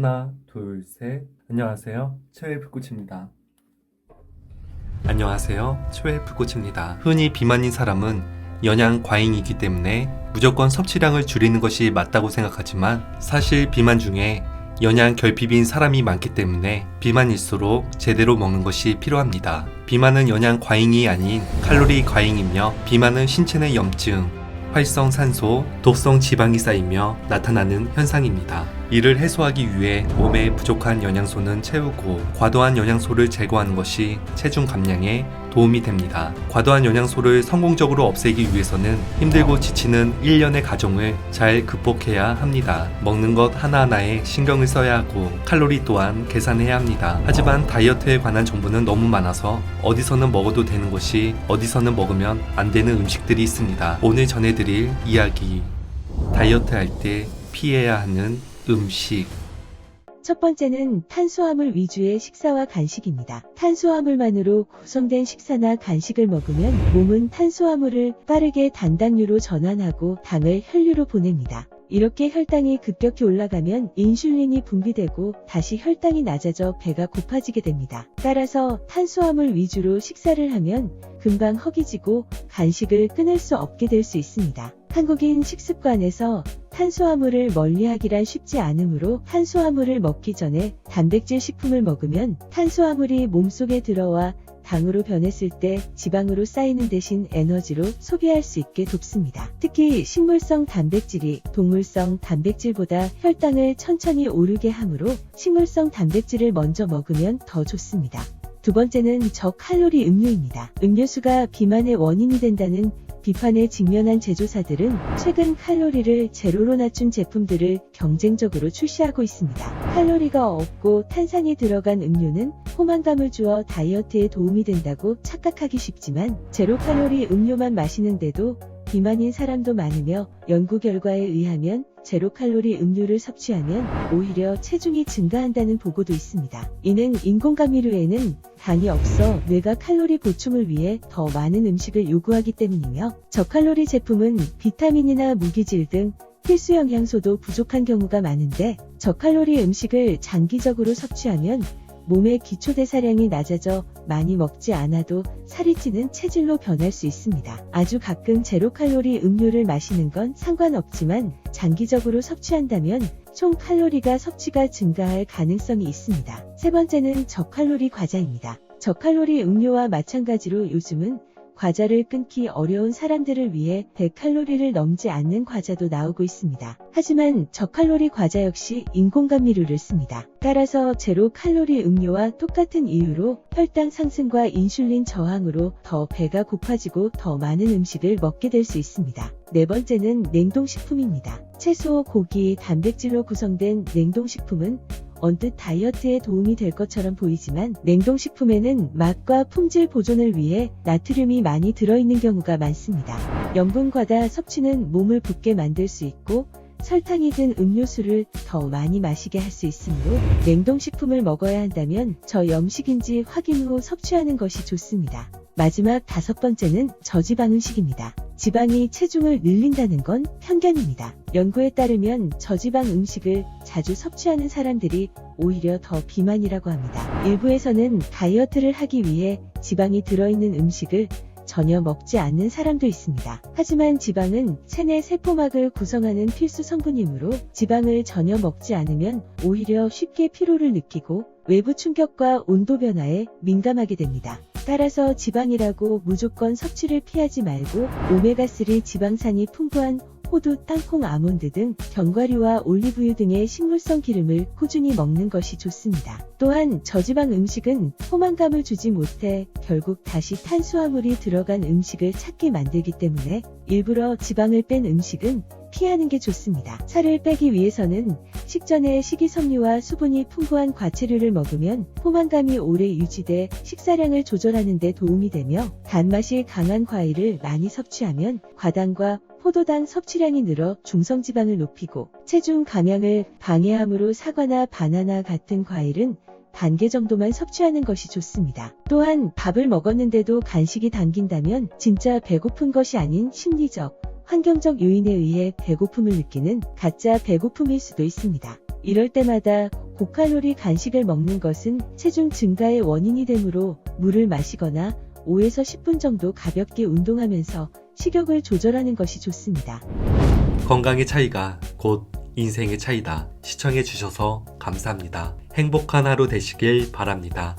하나, 둘, 셋. 안녕하세요. 최웰프코치입니다. 안녕하세요. 최웰프코치입니다. 흔히 비만인 사람은 영양 과잉이기 때문에 무조건 섭취량을 줄이는 것이 맞다고 생각하지만 사실 비만 중에 영양 결핍인 사람이 많기 때문에 비만일수록 제대로 먹는 것이 필요합니다. 비만은 영양 과잉이 아닌 칼로리 과잉이며 비만은 신체 내 염증, 활성산소, 독성 지방이 쌓이며 나타나는 현상입니다. 이를 해소하기 위해 몸에 부족한 영양소는 채우고 과도한 영양소를 제거하는 것이 체중 감량에 도움이 됩니다. 과도한 영양소를 성공적으로 없애기 위해서는 힘들고 지치는 일련의 과정을 잘 극복해야 합니다. 먹는 것 하나하나에 신경을 써야 하고 칼로리 또한 계산해야 합니다. 하지만 다이어트에 관한 정보는 너무 많아서 어디서는 먹어도 되는 것이 어디서는 먹으면 안 되는 음식들이 있습니다. 오늘 전해드릴 이야기, 다이어트 할 때 피해야 하는 음식. 첫 번째는 탄수화물 위주의 식사와 간식입니다. 탄수화물만으로 구성된 식사나 간식을 먹으면 몸은 탄수화물을 빠르게 단당류로 전환하고 당을 혈류로 보냅니다. 이렇게 혈당이 급격히 올라가면 인슐린이 분비되고 다시 혈당이 낮아져 배가 고파지게 됩니다. 따라서 탄수화물 위주로 식사를 하면 금방 허기지고 간식을 끊을 수 없게 될 수 있습니다. 한국인 식습관에서 탄수화물을 멀리하기란 쉽지 않으므로 탄수화물을 먹기 전에 단백질 식품을 먹으면 탄수화물이 몸속에 들어와 당으로 변했을 때 지방으로 쌓이는 대신 에너지로 소비할 수 있게 돕습니다. 특히 식물성 단백질이 동물성 단백질보다 혈당을 천천히 오르게 하므로 식물성 단백질을 먼저 먹으면 더 좋습니다. 두 번째는 저칼로리 음료입니다. 음료수가 비만의 원인이 된다는 비판에 직면한 제조사들은 최근 칼로리를 제로로 낮춘 제품들을 경쟁적으로 출시하고 있습니다. 칼로리가 없고 탄산이 들어간 음료는 포만감을 주어 다이어트에 도움이 된다고 착각하기 쉽지만 제로 칼로리 음료만 마시는데도 비만인 사람도 많으며 연구 결과에 의하면 제로 칼로리 음료를 섭취하면 오히려 체중이 증가한다는 보고도 있습니다. 이는 인공감미료에는 당이 없어 뇌가 칼로리 보충을 위해 더 많은 음식을 요구하기 때문이며 저칼로리 제품은 비타민이나 무기질 등 필수 영양소도 부족한 경우가 많은데 저칼로리 음식을 장기적으로 섭취하면 몸의 기초대사량이 낮아져 많이 먹지 않아도 살이 찌는 체질로 변할 수 있습니다. 아주 가끔 제로칼로리 음료를 마시는 건 상관없지만 장기적으로 섭취한다면 총 칼로리가 섭취가 증가할 가능성이 있습니다. 세 번째는 저칼로리 과자입니다. 저칼로리 음료와 마찬가지로 요즘은 과자를 끊기 어려운 사람들을 위해 100칼로리를 넘지 않는 과자도 나오고 있습니다. 하지만 저칼로리 과자 역시 인공감미료를 씁니다. 따라서 제로 칼로리 음료와 똑같은 이유로 혈당 상승과 인슐린 저항으로 더 배가 고파지고 더 많은 음식을 먹게 될 수 있습니다. 네 번째는 냉동식품입니다. 채소, 고기, 단백질로 구성된 냉동식품은 언뜻 다이어트에 도움이 될 것처럼 보이지만 냉동식품에는 맛과 품질 보존을 위해 나트륨이 많이 들어있는 경우가 많습니다. 염분 과다 섭취는 몸을 붓게 만들 수 있고 설탕이 든 음료수를 더 많이 마시게 할 수 있으므로 냉동식품을 먹어야 한다면 저염식인지 확인 후 섭취하는 것이 좋습니다. 마지막 다섯 번째는 저지방 음식입니다. 지방이 체중을 늘린다는 건 편견입니다. 연구에 따르면 저지방 음식을 자주 섭취하는 사람들이 오히려 더 비만이라고 합니다. 일부에서는 다이어트를 하기 위해 지방이 들어있는 음식을 전혀 먹지 않는 사람도 있습니다. 하지만 지방은 체내 세포막을 구성하는 필수 성분이므로 지방을 전혀 먹지 않으면 오히려 쉽게 피로를 느끼고 외부 충격과 온도 변화에 민감하게 됩니다. 따라서 지방이라고 무조건 섭취를 피하지 말고 오메가3 지방산이 풍부한 호두, 땅콩, 아몬드 등 견과류와 올리브유 등의 식물성 기름을 꾸준히 먹는 것이 좋습니다. 또한 저지방 음식은 포만감을 주지 못해 결국 다시 탄수화물이 들어간 음식을 찾게 만들기 때문에 일부러 지방을 뺀 음식은 피하는 게 좋습니다. 살을 빼기 위해서는 식전에 식이섬유와 수분이 풍부한 과채류를 먹으면 포만감이 오래 유지돼 식사량을 조절하는 데 도움이 되며 단맛이 강한 과일을 많이 섭취하면 과당과 포도당 섭취량이 늘어 중성지방을 높이고 체중 감량을 방해하므로 사과나 바나나 같은 과일은 반 개 정도만 섭취하는 것이 좋습니다. 또한 밥을 먹었는데도 간식이 당긴다면 진짜 배고픈 것이 아닌 심리적, 환경적 요인에 의해 배고픔을 느끼는 가짜 배고픔일 수도 있습니다. 이럴 때마다 고칼로리 간식을 먹는 것은 체중 증가의 원인이 되므로 물을 마시거나 5에서 10분 정도 가볍게 운동하면서 식욕을 조절하는 것이 좋습니다. 건강의 차이가 곧 인생의 차이다. 시청해주셔서 감사합니다. 행복한 하루 되시길 바랍니다.